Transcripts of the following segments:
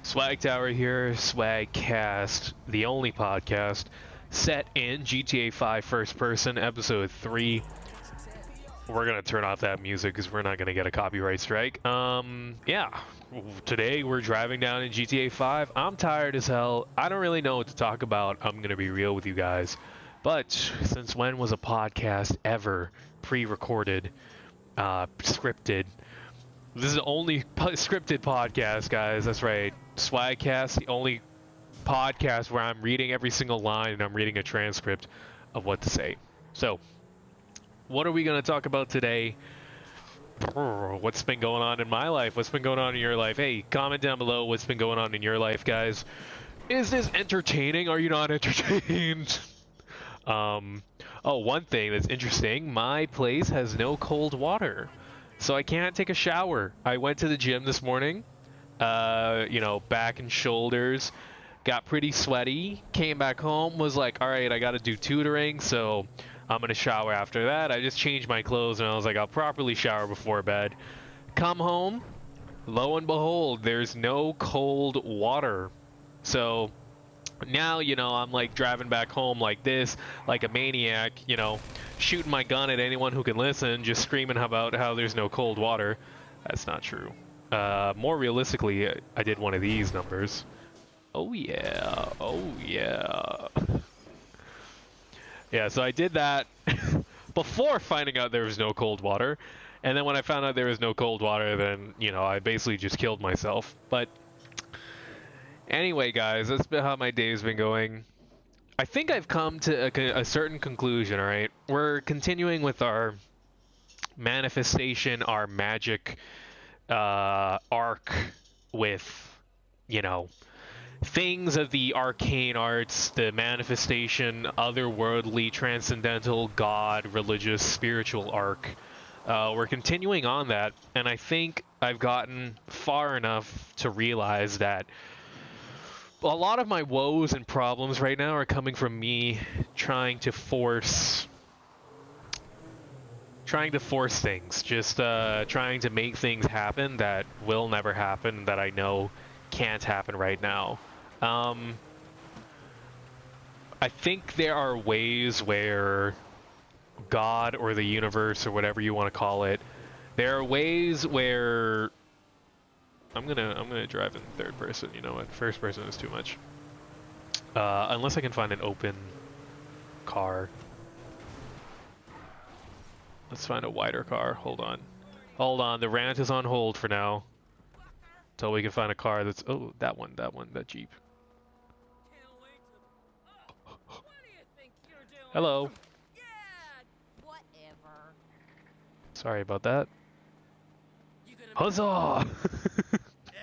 SwagTower here, SwagCast, the only podcast set in GTA 5 First Person, Episode 3. We're gonna turn off that music because we're not gonna get a copyright strike. Yeah. Today we're driving down in GTA 5. I'm tired as hell. I don't really know what to talk about. I'm gonna be real with you guys. But since when was a podcast ever pre-recorded, scripted? This is the only scripted podcast, guys. That's right. SwagCast, the only podcast where I'm reading every single line and I'm reading a transcript of what to say. So, what are we going to talk about today? What's been going on in my life? What's been going on in your life? Hey, comment down below what's been going on in your life, guys. Is this entertaining? Are you not entertained? Oh, one thing that's interesting. My place has no cold water. So I can't take a shower. I went to the gym this morning, back and shoulders, got pretty sweaty, came back home, was like, all right, I got to do tutoring, so I'm going to shower after that. I just changed my clothes and I was like, I'll properly shower before bed. Come home, lo and behold, there's no cold water. So now, I'm like driving back home like this, like a maniac, shooting my gun at anyone who can listen, just screaming about how there's no cold water. That's not true. More realistically, I did one of these numbers. Oh yeah, oh yeah. Yeah, so I did that before finding out there was no cold water. And then when I found out there was no cold water, then, I basically just killed myself. But anyway, guys, that's been how my day's been going. I think I've come to a certain conclusion, alright? We're continuing with our manifestation, our magic arc with, things of the arcane arts, the manifestation, otherworldly, transcendental, God, religious, spiritual arc. We're continuing on that, and I think I've gotten far enough to realize that a lot of my woes and problems right now are coming from me trying to force things, just trying to make things happen that will never happen, that I know can't happen right now. I think there are ways where God or the universe or whatever you want to call it, there are ways where I'm gonna drive in third person. You know what? First person is too much. Unless I can find an open car. Let's find a wider car. Hold on. Hold on. The rant is on hold for now. Until we can find a car that's... Oh, that Jeep. Hello. Sorry about that. Huzzah!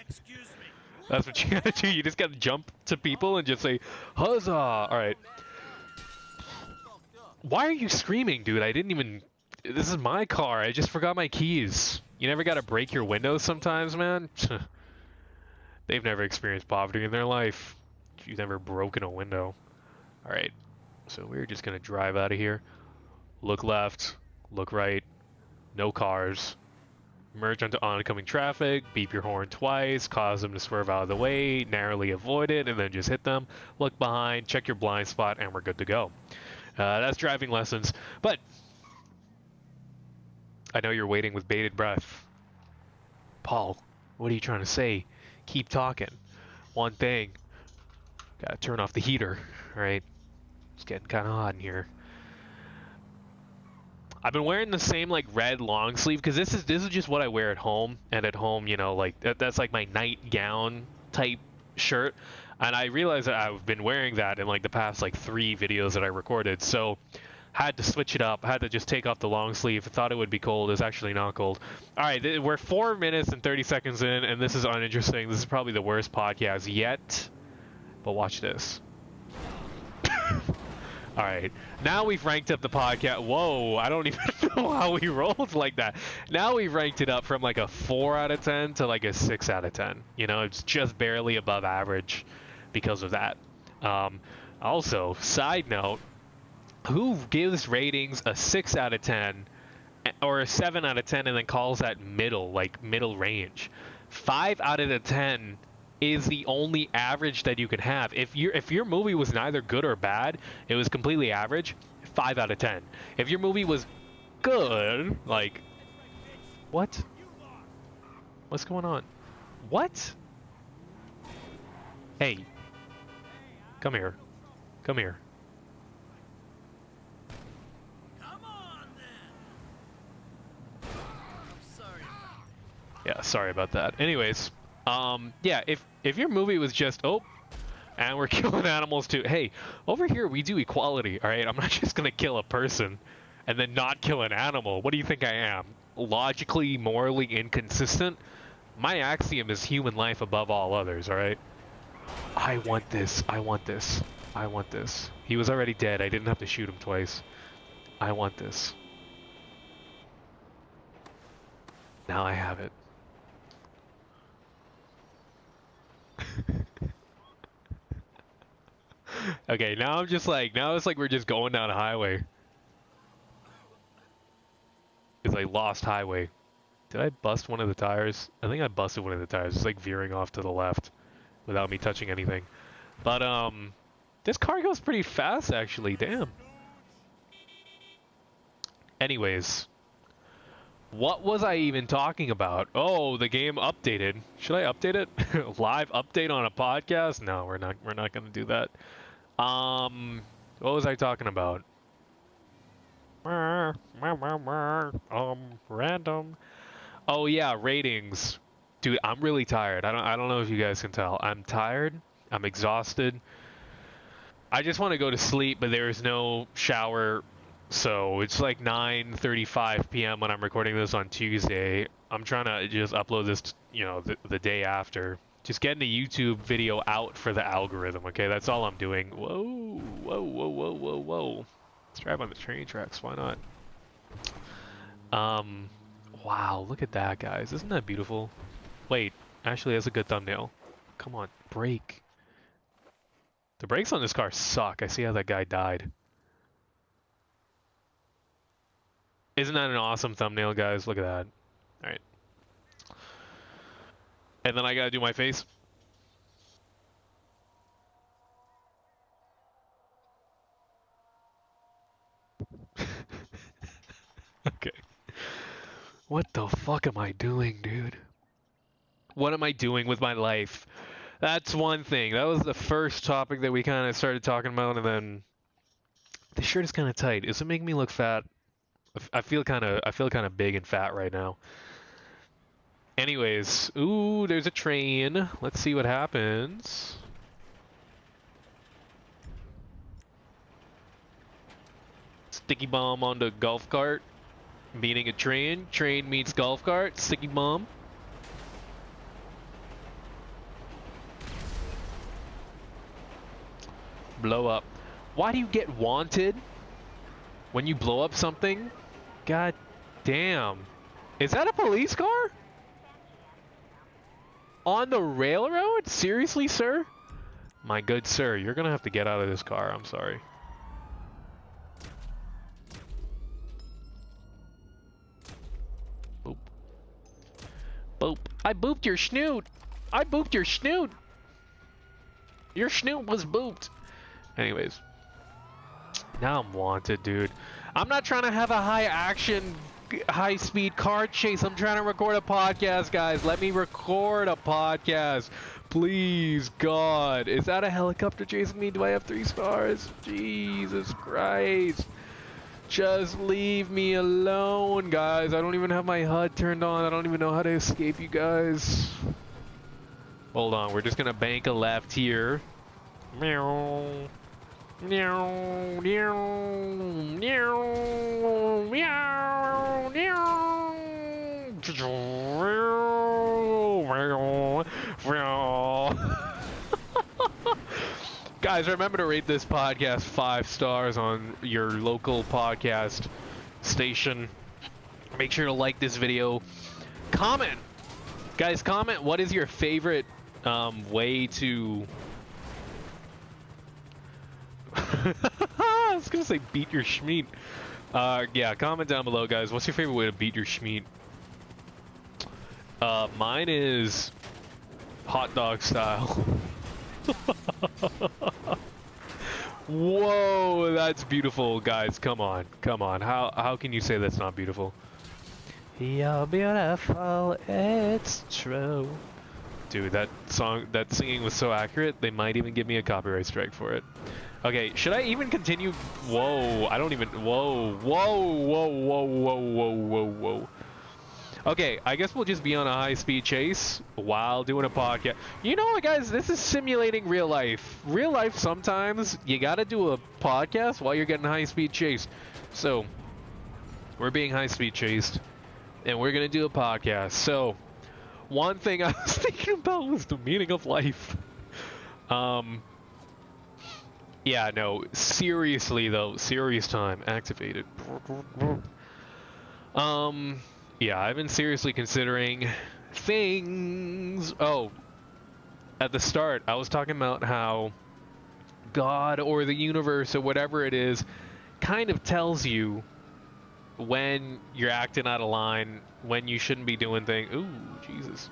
Excuse me. That's what you gotta do. You just gotta jump to people and just say, huzzah! Alright. Why are you screaming, dude? I didn't even... This is my car. I just forgot my keys. You never gotta break your windows sometimes, man? They've never experienced poverty in their life. You've never broken a window. Alright. So we're just gonna drive out of here. Look left. Look right. No cars. Merge onto oncoming traffic, beep your horn twice, cause them to swerve out of the way, narrowly avoid it, and then just hit them. Look behind, check your blind spot, and we're good to go. That's driving lessons. But I know you're waiting with bated breath. Paul, what are you trying to say? Keep talking. One thing. Gotta turn off the heater, right? It's getting kind of hot in here. I've been wearing the same red long sleeve because this is just what I wear at home, and at home, that's like my nightgown type shirt, and I realized that I've been wearing that in the past 3 videos that I recorded, so had to switch it up. Had to just take off the long sleeve. I thought it would be cold. It's actually not cold. All right, we're 4 minutes and 30 seconds in, and this is uninteresting. This is probably the worst podcast yet, but watch this. All right, now we've ranked up the podcast. Whoa, I don't even know how we rolled like that. Now we've ranked it up from a 4 out of 10 to a 6 out of 10. It's just barely above average because of that. Also, side note, who gives ratings a 6 out of 10 or a 7 out of 10 and then calls that middle range? 5 out of the 10 is the only average that you can have. If your movie was neither good or bad, it was completely average, 5 out of 10. If your movie was good, like, what? What's going on? What? Hey, come here. Come here. Come on then. I'm sorry. Yeah, sorry about that. Anyways, yeah, if your movie was just, oh, and we're killing animals too. Hey, over here we do equality, all right? I'm not just gonna kill a person and then not kill an animal. What do you think I am? Logically, morally inconsistent? My axiom is human life above all others, all right? I want this. I want this. I want this. He was already dead. I didn't have to shoot him twice. I want this. Now I have it. Okay, now I'm just like, now it's like we're just going down a highway. It's like lost highway. Did I bust one of the tires? I think I busted one of the tires. It's like veering off to the left without me touching anything. But, this car goes pretty fast actually, damn. Anyways, what was I even talking about? Oh, the game updated. Should I update it? Live update on a podcast? No, we're not gonna do that. What was I talking about? Random. Oh yeah, ratings. Dude, I'm really tired. I don't know if you guys can tell. I'm tired. I'm exhausted. I just want to go to sleep, but there is no shower. So it's like 9:35 p.m. when I'm recording this on Tuesday. I'm trying to just upload this, you know, the day after. Just getting the YouTube video out for the algorithm, okay? That's all I'm doing. Whoa, whoa, whoa, whoa, whoa, whoa. Let's drive on the train tracks, why not? Wow, look at that, guys. Isn't that beautiful? Wait, actually, that's a good thumbnail. Come on, brake. The brakes on this car suck. I see how that guy died. Isn't that an awesome thumbnail, guys? Look at that. Alright. And then I gotta do my face. Okay. What the fuck am I doing, dude? What am I doing with my life? That's one thing. That was the first topic that we kind of started talking about, and then the shirt is kind of tight. Is it making me look fat? I feel kind of big and fat right now. Anyways, ooh, there's a train. Let's see what happens. Sticky bomb on the golf cart. Meeting a train. Train meets golf cart. Sticky bomb. Blow up. Why do you get wanted when you blow up something? God damn. Is that a police car? On the railroad? Seriously, sir? My good sir, you're gonna have to get out of this car. I'm sorry. Boop. Boop. I booped your snoot. I booped your snoot. Your snoot was booped. Anyways. Now I'm wanted, dude. I'm not trying to have a high action, high speed car chase. I'm trying to record a podcast, guys. Let me record a podcast. Please, God. Is that a helicopter chasing me? Do I have 3 stars? Jesus Christ. Just leave me alone, guys. I don't even have my HUD turned on. I don't even know how to escape you guys. Hold on. We're just going to bank a left here. Meow. Meow, meow, meow, meow, meow. Guys, remember to rate this podcast 5 stars on your local podcast station. Make sure to like this video. Comment! Guys, comment what is your favorite way to... I was gonna say beat your schmeat. Yeah, comment down below, guys. What's your favorite way to beat your schmeat? Mine is Hot dog style. Whoa, that's beautiful, guys. Come on, come on. How can you say that's not beautiful? You're beautiful, it's true. Dude, that song, that singing was so accurate, they might even give me a copyright strike for it. Okay, should I even continue? Whoa, I don't even, whoa, whoa, whoa, whoa, whoa, whoa, whoa, whoa. Okay, I guess we'll just be on a high-speed chase while doing a podcast. You know what, guys? This is simulating real life. Real life, sometimes you gotta do a podcast while you're getting high-speed chased. So, we're being high-speed chased, and we're gonna do a podcast. So, one thing I was thinking about was the meaning of life. Yeah, no, seriously though, serious time activated. Yeah, I've been seriously considering things. Oh, at the start, I was talking about how God or the universe or whatever it is kind of tells you when you're acting out of line, when you shouldn't be doing things. Ooh, Jesus.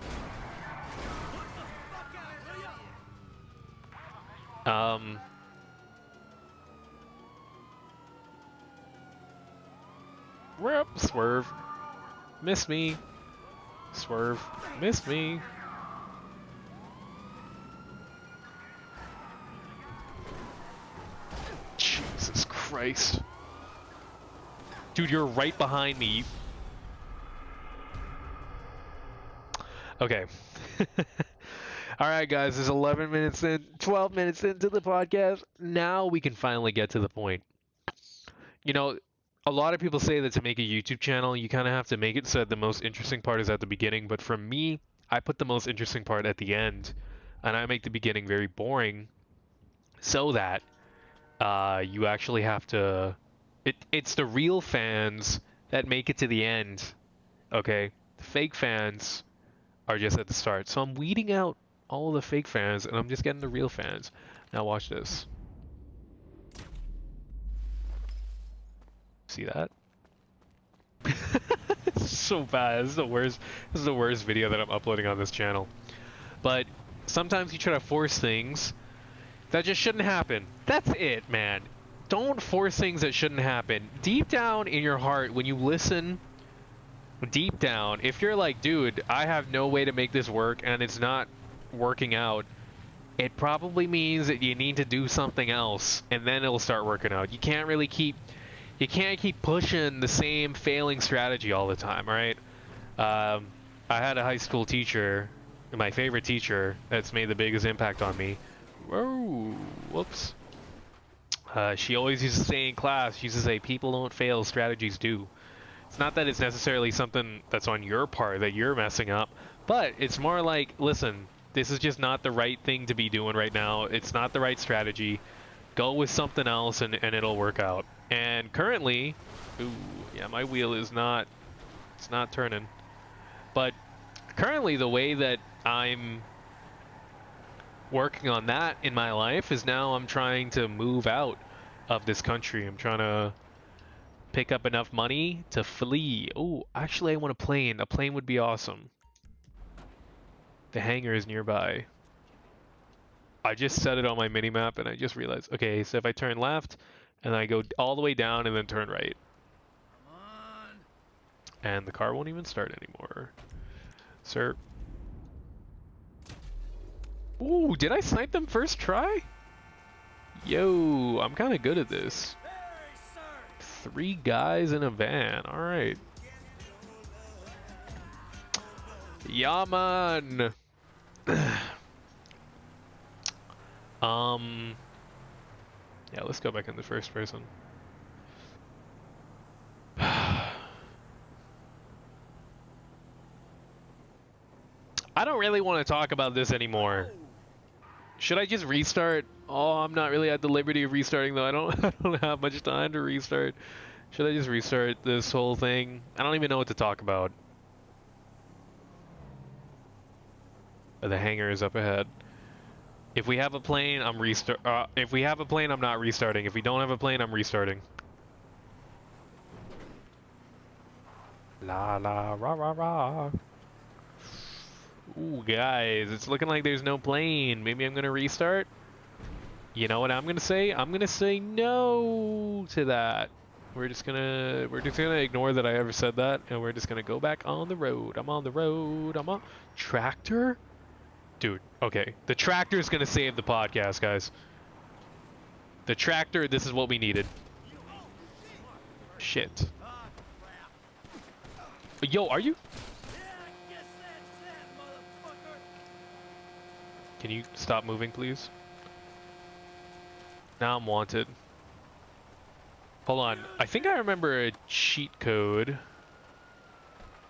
Swerve. Miss me. Swerve. Miss me. Jesus Christ. Dude, you're right behind me. Okay. Alright guys, there's 11 minutes in, 12 minutes into the podcast. Now we can finally get to the point. You know, a lot of people say that to make a YouTube channel, you kind of have to make it so that the most interesting part is at the beginning. But for me, I put the most interesting part at the end. And I make the beginning very boring so that you actually have to... It's the real fans that make it to the end. Okay? The fake fans are just at the start. So I'm weeding out all of the fake fans and I'm just getting the real fans. Now watch this. See that? It's so bad. This is the worst. This is the worst video that I'm uploading on this channel. But sometimes you try to force things that just shouldn't happen. That's it, man. Don't force things that shouldn't happen. Deep down in your heart, when you listen, deep down, if you're like, dude, I have no way to make this work and it's not working out, it probably means that you need to do something else and then it'll start working out. You can't keep pushing the same failing strategy all the time, right? I had a high school teacher, my favorite teacher, that's made the biggest impact on me. Whoa, whoops. She always used to say in class, she used to say, people don't fail, strategies do. It's not that it's necessarily something that's on your part that you're messing up, but it's more like, listen, this is just not the right thing to be doing right now. It's not the right strategy. Go with something else and it'll work out. And currently, ooh, yeah, my wheel is not, it's not turning. But currently the way that I'm working on that in my life is now I'm trying to move out of this country. I'm trying to pick up enough money to flee. Oh, actually I want a plane. A plane would be awesome. The hangar is nearby. I just set it on my mini-map and I just realized, okay, so if I turn left and I go all the way down and then turn right. Come on. And the car won't even start anymore. Sir. Ooh, did I snipe them first try? Yo, I'm kind of good at this. Hey, sir. 3 guys in a van. Alright. Yeah, man. Yeah, let's go back in the first person. I don't really want to talk about this anymore. Should I just restart? Oh, I'm not really at the liberty of restarting though. I don't have much time to restart. Should I just restart this whole thing? I don't even know what to talk about. The hangar is up ahead. If we have a plane, I'm if we have a plane, I'm not restarting. If we don't have a plane, I'm restarting. La la rah rah rah. Ooh, guys, it's looking like there's no plane. Maybe I'm gonna restart. You know what I'm gonna say? I'm gonna say no to that. We're just gonna ignore that I ever said that, and we're just gonna go back on the road. I'm on the road. I'm on tractor. Dude, okay. The tractor's gonna save the podcast, guys. The tractor. This is what we needed. Shit. Yo, are you? Can you stop moving, please? Now I'm wanted. Hold on. I think I remember a cheat code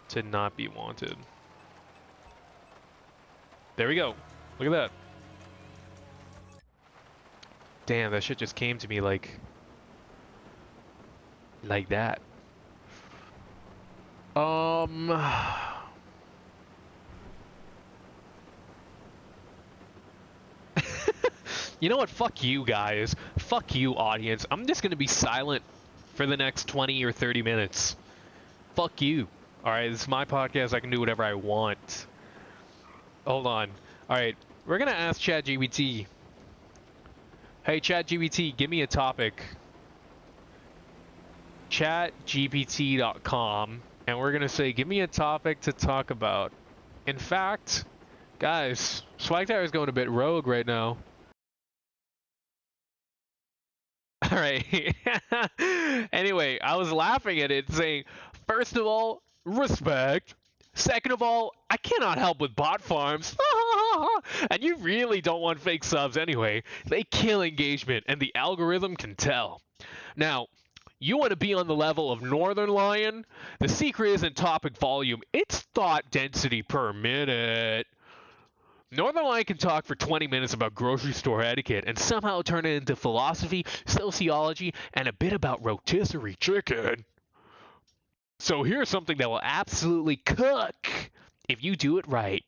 to not be wanted. There we go. Look at that. Damn, that shit just came to me like that. You know what? Fuck you guys. Fuck you, audience. I'm just gonna be silent for the next 20 or 30 minutes. Fuck you. Alright, this is my podcast. I can do whatever I want. Hold on. Alright, we're gonna ask ChatGPT. Hey, ChatGPT, give me a topic. ChatGPT.com. And we're gonna say, give me a topic to talk about. In fact, guys, SwagTower is going a bit rogue right now. Alright. Anyway, I was laughing at it saying, first of all, respect. Second of all, I cannot help with bot farms. And you really don't want fake subs anyway. They kill engagement, and the algorithm can tell. Now, you want to be on the level of Northern Lion? The secret isn't topic volume, it's thought density per minute. Northern Lion can talk for 20 minutes about grocery store etiquette and somehow turn it into philosophy, sociology, and a bit about rotisserie chicken. So here's something that will absolutely cook if you do it right.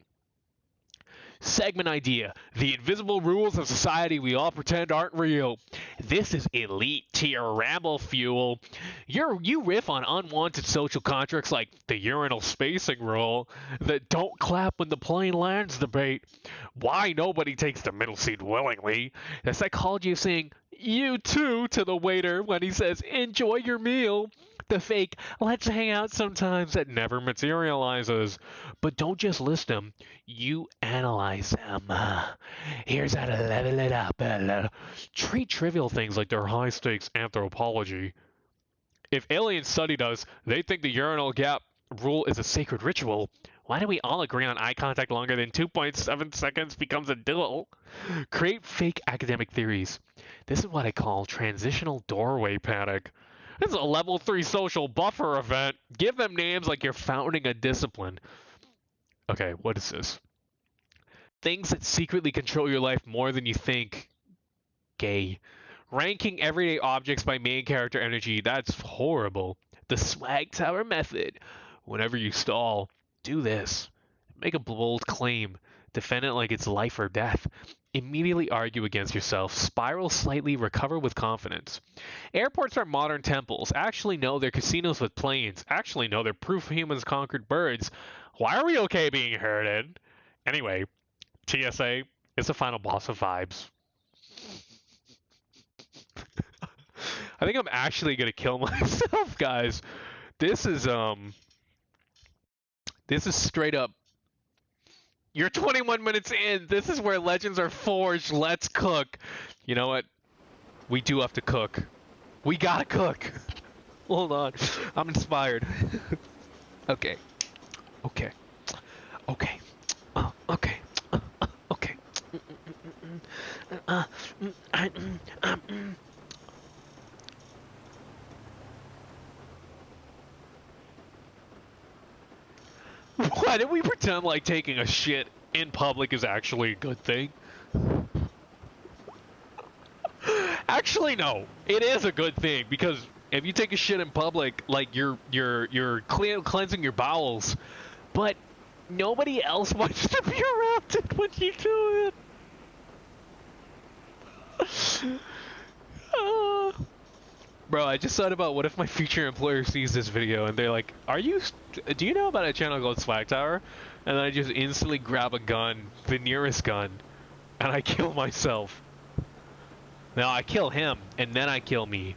Segment idea. The invisible rules of society we all pretend aren't real. This is elite tier ramble fuel. You riff on unwanted social contracts like the urinal spacing rule, the don't clap when the plane lands debate, why nobody takes the middle seat willingly, the psychology of saying you too to the waiter when he says enjoy your meal, the fake let's hang out sometimes that never materializes. But don't just list them, you analyze them. Here's how to level it up. Treat trivial things like they're high stakes anthropology. If aliens studied us, they think the urinal gap rule is a sacred ritual. Why do we all agree on eye contact longer than 2.7 seconds becomes a duel? Create fake academic theories. This is what I call transitional doorway panic. This is a level 3 social buffer event. Give them names like you're founding a discipline. Okay, what is this? Things that secretly control your life more than you think. Gay. Ranking everyday objects by main character energy. That's horrible. The SwagTower method. Whenever you stall, do this. Make a bold claim. Defend it like it's life or death. Immediately argue against yourself. Spiral slightly, recover with confidence. Airports are modern temples. Actually, no, they're casinos with planes. Actually, no, they're proof humans conquered birds. Why are we okay being herded? Anyway, TSA is the final boss of vibes. I think I'm actually gonna kill myself, guys. This is straight up. You're 21 minutes in. This is where legends are forged. Let's cook. You know what? We do have to cook. We gotta cook. Hold on. I'm inspired. Okay. Okay. Okay. Okay. Okay. Why did we pretend like taking a shit in public is actually a good thing? Actually, no. It is a good thing because if you take a shit in public, like you're cleansing your bowels, but nobody else wants to be around it when you do it. Bro, I just thought about what if my future employer sees this video and they're like, do you know about a channel called SwagTower? And then I just instantly grab a gun, the nearest gun, and I kill myself. Now I kill him, and then I kill me.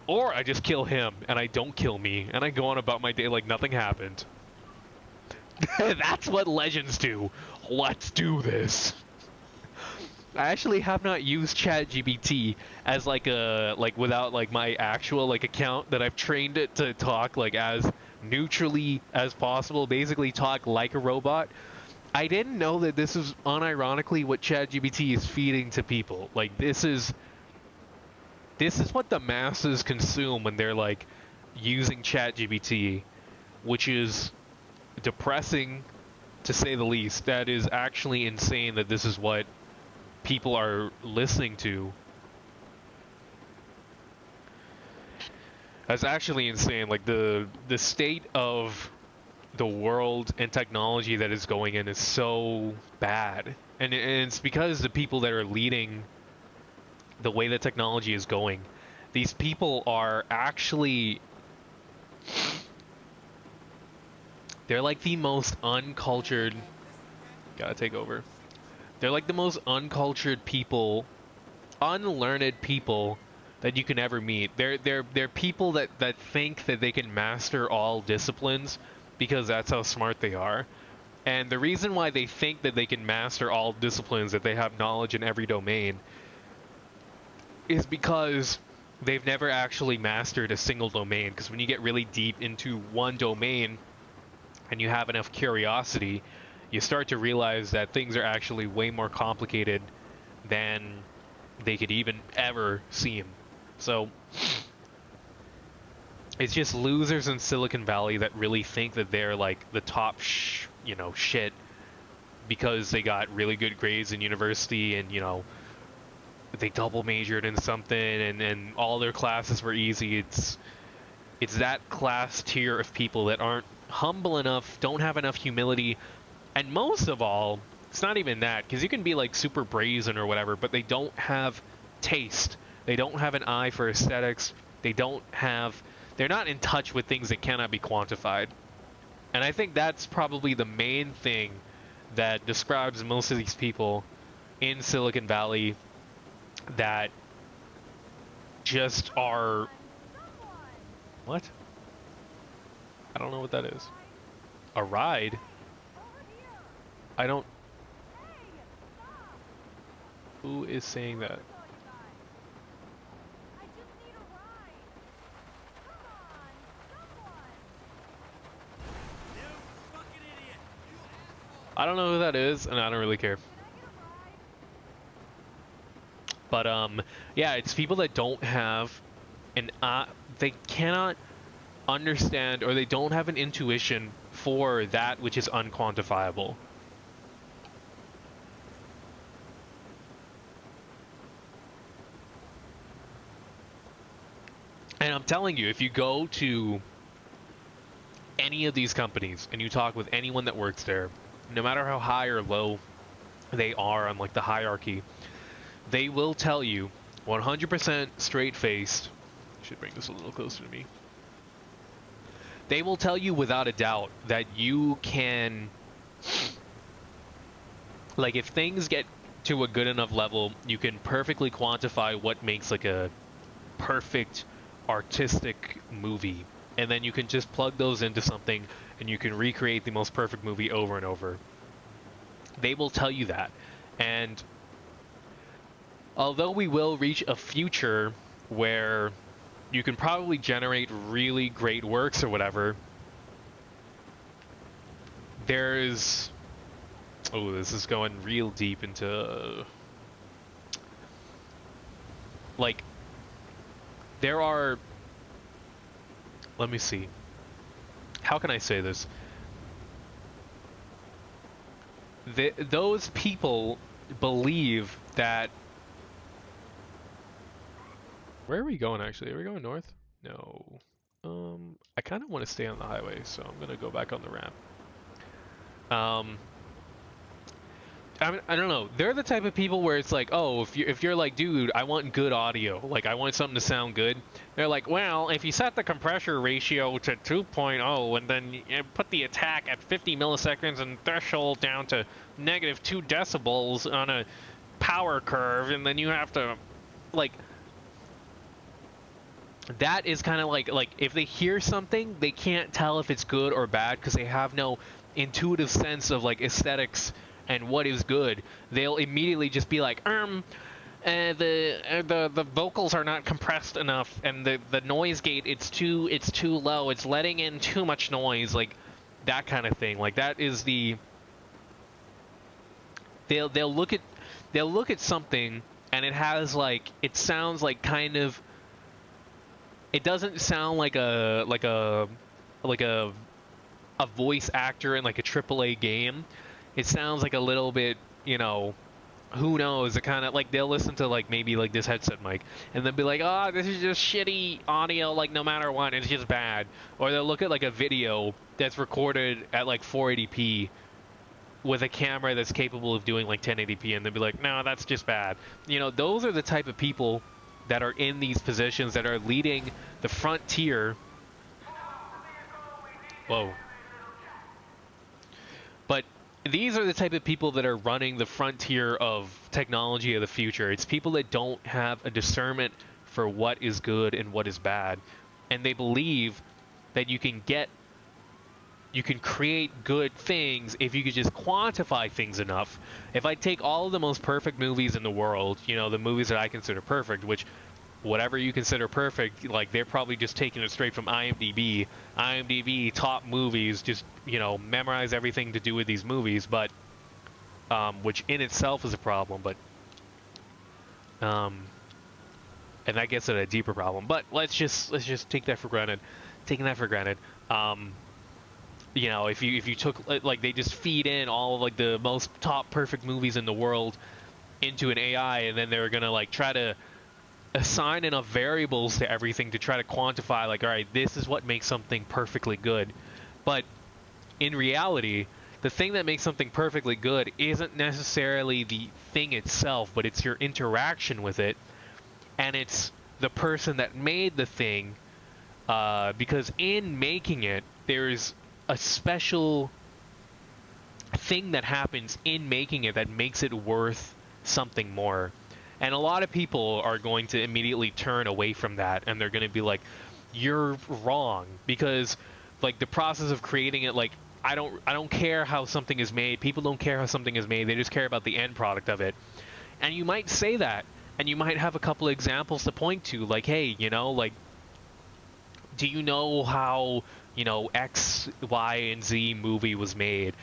Or I just kill him, and I don't kill me, and I go on about my day like nothing happened. That's what legends do. Let's do this. I actually have not used ChatGPT as without like my actual like account that I've trained it to talk like as neutrally as possible, basically talk like a robot. I didn't know that this is unironically what ChatGPT is feeding to people. Like this is what the masses consume when they're like using ChatGPT, which is depressing to say the least. That is actually insane that this is what people are listening to. That's actually insane. Like the state of the world and technology that is going in is so bad, and it's because the people that are leading the way that technology is going, these people are actually, they're like the most uncultured. Gotta take over. They're like the most uncultured people, unlearned people that you can ever meet. They're people that think that they can master all disciplines because that's how smart they are. And the reason why they think that they can master all disciplines, that they have knowledge in every domain, is because they've never actually mastered a single domain. Because when you get really deep into one domain and you have enough curiosity, you start to realize that things are actually way more complicated than they could even ever seem. So it's just losers in Silicon Valley that really think that they're like the top shit because they got really good grades in university, and they double majored in something, and all their classes were easy. It's that class tier of people that aren't humble enough, don't have enough humility, and most of all, it's not even that, because you can be like super brazen or whatever, but they don't have taste. They don't have an eye for aesthetics. They're not in touch with things that cannot be quantified. And I think that's probably the main thing that describes most of these people in Silicon Valley that just are... What? I don't know what that is. A ride? I don't... Who is saying that? I don't know who that is, and I don't really care. But yeah, it's people that don't have they cannot understand, or they don't have an intuition for that which is unquantifiable. And I'm telling you, if you go to any of these companies and you talk with anyone that works there, no matter how high or low they are on like the hierarchy, they will tell you 100% straight-faced. I should bring this a little closer to me. They will tell you without a doubt that you can, like, if things get to a good enough level, you can perfectly quantify what makes like a perfect artistic movie, and then you can just plug those into something and you can recreate the most perfect movie over and over. They will tell you that. And although we will reach a future where you can probably generate really great works or whatever, there's... Oh, this is going real deep into... Like, there are... Let me see. How can I say this? Those people believe that... Where are we going, actually? Are we going north? No. I kind of want to stay on the highway, so I'm going to go back on the ramp. I don't know. They're the type of people where it's like, oh, if you're like, dude, I want good audio, like I want something to sound good. They're like, well, if you set the compressor ratio to 2.0 and then you put the attack at 50 milliseconds and threshold down to -2 decibels on a power curve, and then you have to, like, that is kind of like if they hear something, they can't tell if it's good or bad because they have no intuitive sense of like aesthetics and what is good. They'll immediately just be like, the vocals are not compressed enough, and the noise gate it's too low. It's letting in too much noise, like that kind of thing. Like that is the they'll look at something and it has like it sounds like kind of it doesn't sound like a voice actor in like a AAA game. It sounds like a little bit, who knows? It kind of like they'll listen to like maybe like this headset mic and then be like, oh, this is just shitty audio. Like no matter what, it's just bad. Or they'll look at like a video that's recorded at like 480p with a camera that's capable of doing like 1080p, and they'll be like, no, that's just bad. Those are the type of people that are in these positions that are leading the frontier. Whoa. But these are the type of people that are running the frontier of technology of the future. It's people that don't have a discernment for what is good and what is bad. And they believe that you can create good things if you could just quantify things enough. If I take all of the most perfect movies in the world, the movies that I consider perfect, which whatever you consider perfect, like they're probably just taking it straight from IMDb. IMDb top movies, just memorize everything to do with these movies, but which in itself is a problem, but and that gets at a deeper problem. But let's just take that for granted. Taking that for granted. If you took like they just feed in all of like the most top perfect movies in the world into an AI, and then they're gonna like try to assign enough variables to everything to try to quantify like, all right, this is what makes something perfectly good. But in reality, the thing that makes something perfectly good isn't necessarily the thing itself, but it's your interaction with it, and it's the person that made the thing, because in making it, there's a special thing that happens in making it that makes it worth something more. And a lot of people are going to immediately turn away from that, and they're going to be like, you're wrong, because like the process of creating it, like I don't care how something is made. People don't care how something is made. They just care about the end product of it. And you might say that, and you might have a couple of examples to point to, like, hey, like, do you know how, X, Y, and Z movie was made?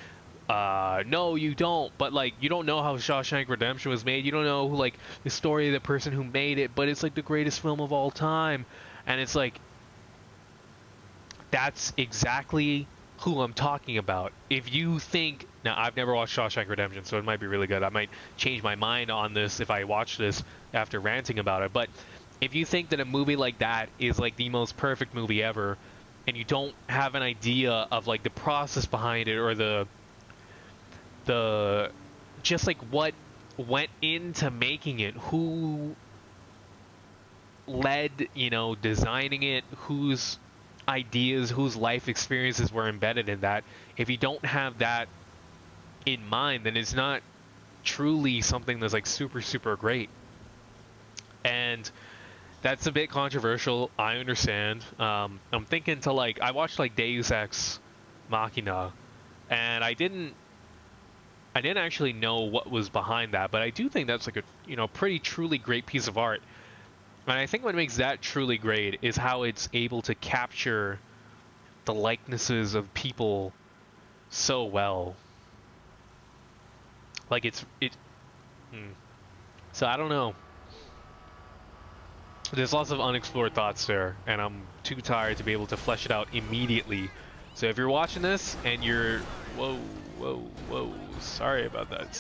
No, you don't. But like, you don't know how Shawshank Redemption was made. You don't know like the story of the person who made it, but it's like the greatest film of all time. And it's like, that's exactly who I'm talking about. If you think, now I've never watched Shawshank Redemption, so it might be really good. I might change my mind on this if I watch this after ranting about it. But if you think that a movie like that is like the most perfect movie ever, and you don't have an idea of like the process behind it, or the just like what went into making it, who led, designing it, whose ideas, whose life experiences were embedded in that. If you don't have that in mind, then it's not truly something that's like super, super great. And that's a bit controversial, I understand. I'm thinking to like, I watched like Deus Ex Machina, and I didn't actually know what was behind that, but I do think that's like a pretty truly great piece of art. And I think what makes that truly great is how it's able to capture the likenesses of people so well. Like so I don't know. There's lots of unexplored thoughts there, and I'm too tired to be able to flesh it out immediately. So if you're watching this and you're, whoa, sorry about that.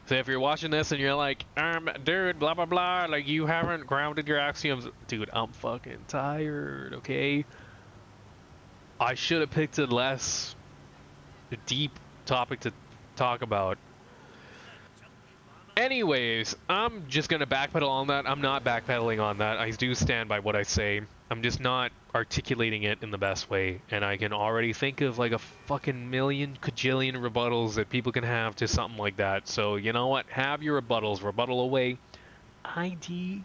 So if you're watching this and you're like, dude, blah, blah, blah, like you haven't grounded your axioms. Dude, I'm fucking tired, okay? I should have picked a less a deep topic to talk about. Anyways, I'm just gonna backpedal on that. I'm not backpedaling on that. I do stand by what I say. I'm just not articulating it in the best way, and I can already think of like a fucking million cajillion rebuttals that people can have to something like that. So you know what? Have your rebuttals. Rebuttal away. IDC.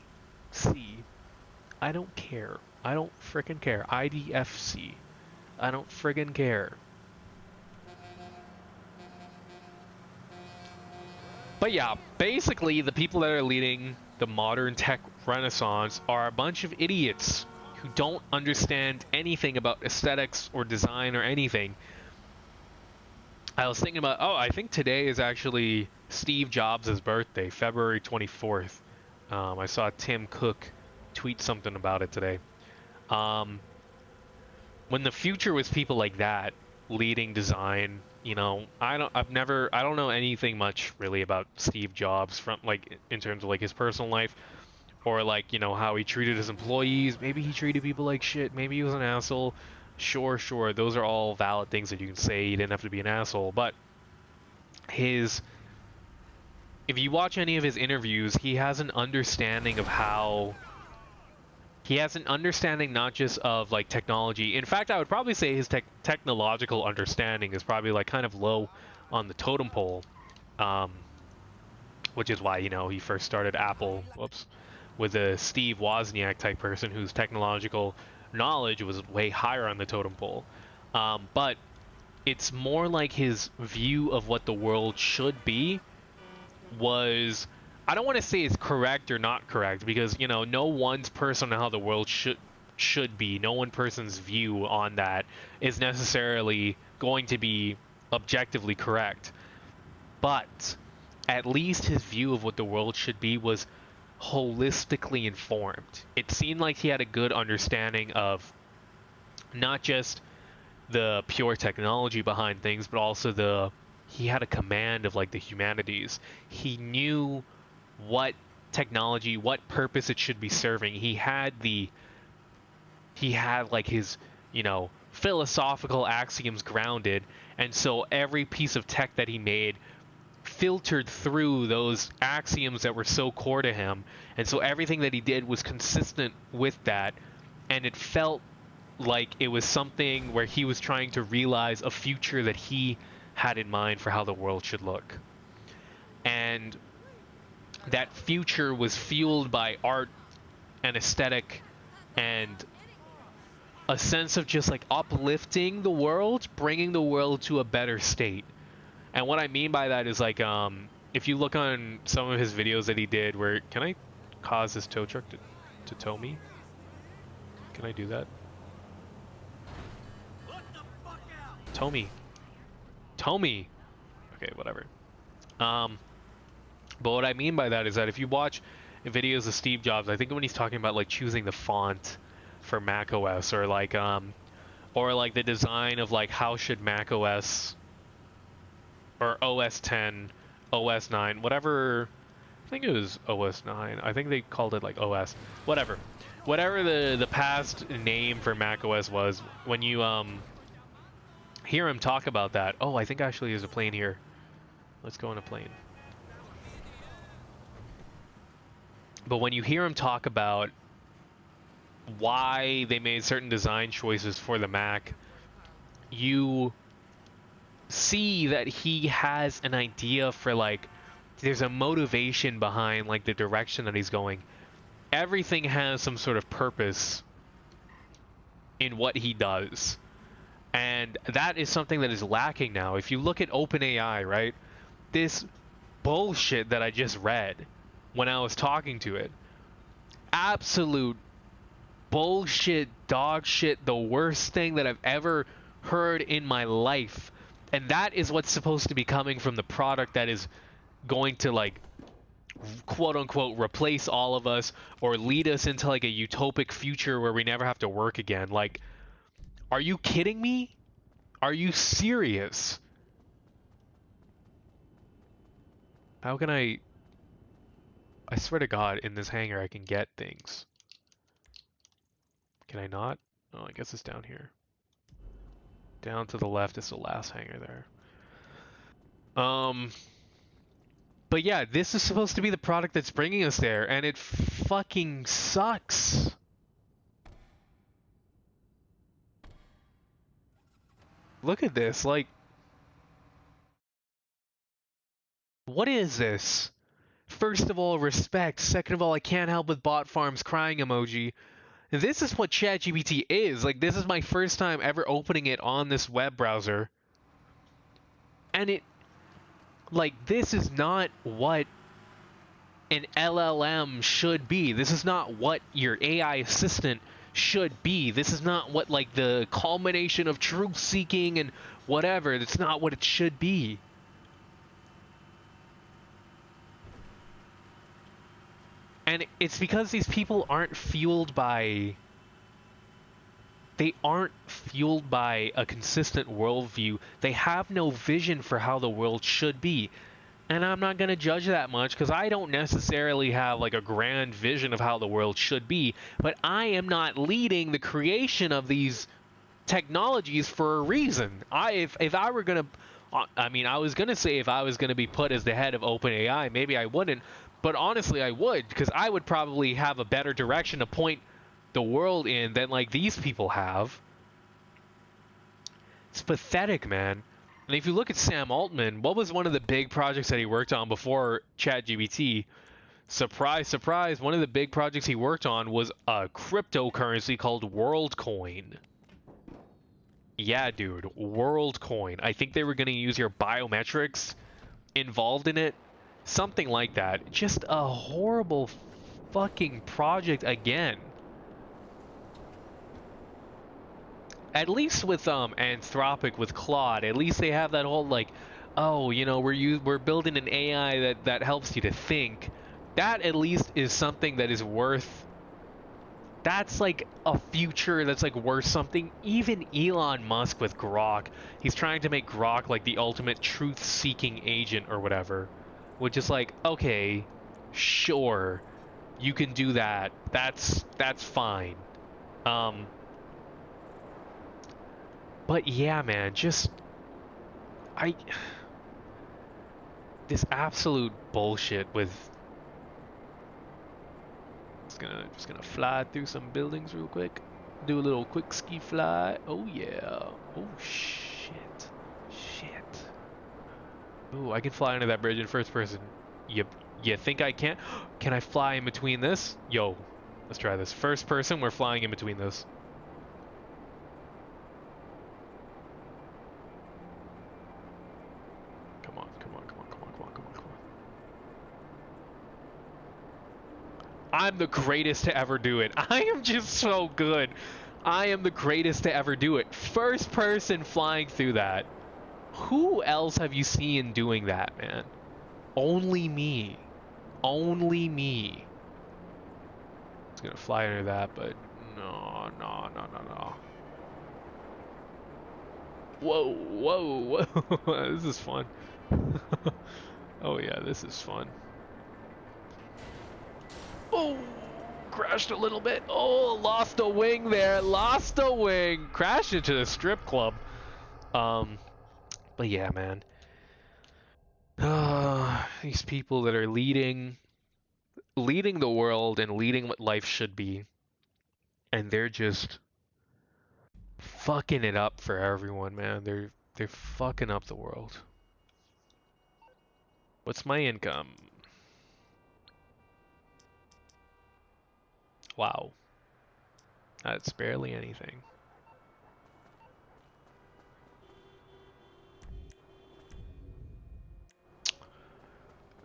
I don't care. I don't frickin' care. IDFC. I don't friggin' care. But yeah, basically the people that are leading the modern tech renaissance are a bunch of idiots who don't understand anything about aesthetics or design or anything. I was thinking about, oh, I think today is actually Steve Jobs' birthday, February 24th. I saw Tim Cook tweet something about it today. Um, when the future was people like that leading design, you know, I don't know anything much really about Steve Jobs from like in terms of like his personal life or like, you know, how he treated his employees. Maybe he treated people like shit. Maybe he was an asshole. Sure. Those are all valid things that you can say. He didn't have to be an asshole, but his if you watch any of his interviews, he has an understanding of how he has an understanding not just of like technology. In fact, I would probably say his technological understanding is probably like kind of low on the totem pole, um, which is why, you know, he first started Apple. Whoops, with a Steve Wozniak type person whose technological knowledge was way higher on the totem pole. But it's more like his view of what the world should be was, I don't want to say it's correct or not correct because, you know, no one's person on how the world should be, no one person's view on that is necessarily going to be objectively correct. But at least his view of what the world should be was holistically informed. It seemed like he had a good understanding of not just the pure technology behind things, but also he had a command of like the humanities. He knew what technology, what purpose it should be serving. He had like his, you know, philosophical axioms grounded, and so every piece of tech that he made filtered through those axioms that were so core to him, and so everything that he did was consistent with that, and it felt like it was something where he was trying to realize a future that he had in mind for how the world should look. And that future was fueled by art and aesthetic and a sense of just like uplifting the world, bringing the world to a better state. And what I mean by that is like, if you look on some of his videos that he did where, can I cause this tow truck to tow me? Can I do that? Tow me. Tow me. Okay, whatever. But what I mean by that is that if you watch videos of Steve Jobs, I think when he's talking about like choosing the font for Mac OS or like the design of like how should Mac OS or OS 10, OS 9, whatever, I think it was OS 9. I think they called it like OS, whatever. Whatever the past name for Mac OS was, when you hear him talk about that. Oh, I think actually there's a plane here. Let's go on a plane. But when you hear him talk about why they made certain design choices for the Mac, you see that he has an idea for like, there's a motivation behind like the direction that he's going. Everything has some sort of purpose in what he does. And that is something that is lacking now. If you look at OpenAI, right? This bullshit that I just read when I was talking to it, absolute bullshit, dog shit, the worst thing that I've ever heard in my life. And that is what's supposed to be coming from the product that is going to like quote unquote replace all of us or lead us into like a utopic future where we never have to work again. Like, are you kidding me? Are you serious? How can I swear to God, in this hangar I can get things. Can I not? Oh, I guess it's down here. Down to the left is the last hangar there. But yeah, this is supposed to be the product that's bringing us there, and it fucking sucks. Look at this, like, what is this? First of all, respect. Second of all, I can't help with bot farms crying emoji. This is what ChatGPT is. Like, this is my first time ever opening it on this web browser. And it, like, this is not what an LLM should be. This is not what your AI assistant should be. This is not what, like, the culmination of truth seeking and whatever. That's not what it should be. And it's because these people aren't fueled by... They aren't fueled by a consistent worldview. They have no vision for how the world should be. And I'm not going to judge that much because I don't necessarily have like a grand vision of how the world should be. But I am not leading the creation of these technologies for a reason. If I were going to... I mean, I was going to say if I was going to be put as the head of OpenAI, maybe I wouldn't. But honestly, I would, because I would probably have a better direction to point the world in than like these people have. It's pathetic, man. And if you look at Sam Altman, what was one of the big projects that he worked on before ChatGPT? Surprise, surprise, one of the big projects he worked on was a cryptocurrency called WorldCoin. Yeah, dude, WorldCoin. I think they were going to use your biometrics involved in it. Something like that. Just a horrible fucking project again. At least with Anthropic, with Claude, at least they have that whole like, oh, you know, we're building an AI that helps you to think. That at least is something that is worth. That's like a future that's like worth something. Even Elon Musk with Grok, he's trying to make Grok like the ultimate truth-seeking agent or whatever. Which is like, okay, sure, you can do that. That's fine. But yeah, man, just this absolute bullshit with. Just gonna fly through some buildings real quick. Do a little quick ski fly. Oh yeah. Oh shit. Ooh, I can fly under that bridge in first person. You think I can't? Can I fly in between this? Yo, let's try this. First person, we're flying in between this. Come on. I'm the greatest to ever do it. I am just so good. I am the greatest to ever do it. First person flying through that. Who else have you seen doing that, man? Only me. Only me. It's gonna fly under that, but no. Whoa. This is fun. Oh yeah, this is fun. Oh, crashed a little bit. Oh, lost a wing there. Lost a wing. Crashed into the strip club. But yeah, man. These people that are leading the world and leading what life should be, and they're just fucking it up for everyone, man. They're fucking up the world. What's my income? Wow. That's barely anything.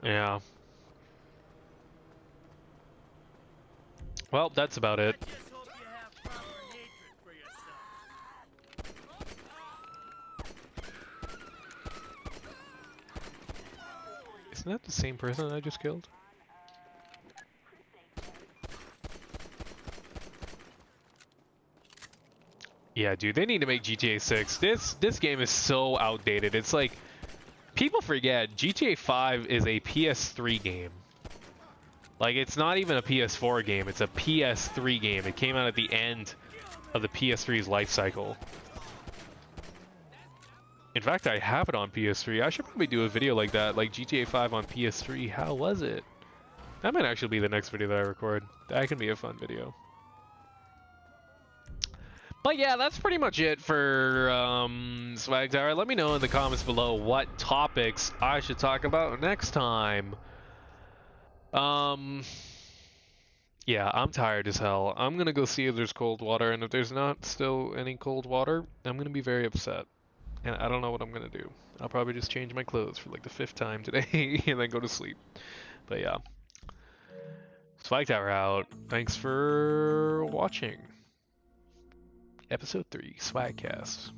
Yeah. Well, that's about it. I just hope you have proper hatred for yourself. Isn't that the same person I just killed? Yeah, dude, they need to make GTA 6. This game is so outdated. It's like, people forget, GTA 5 is a PS3 game. Like, it's not even a PS4 game, it's a PS3 game. It came out at the end of the PS3's life cycle. In fact, I have it on PS3. I should probably do a video like that, like GTA 5 on PS3. How was it? That might actually be the next video that I record. That can be a fun video. But yeah, that's pretty much it for Swag Tower. Let me know in the comments below what topics I should talk about next time. Yeah, I'm tired as hell. I'm gonna go see if there's cold water, and if there's not still any cold water, I'm gonna be very upset. And I don't know what I'm gonna do. I'll probably just change my clothes for like the 5th time today and then go to sleep. But yeah. Swag Tower out. Thanks for watching. Episode 3, SwagCast.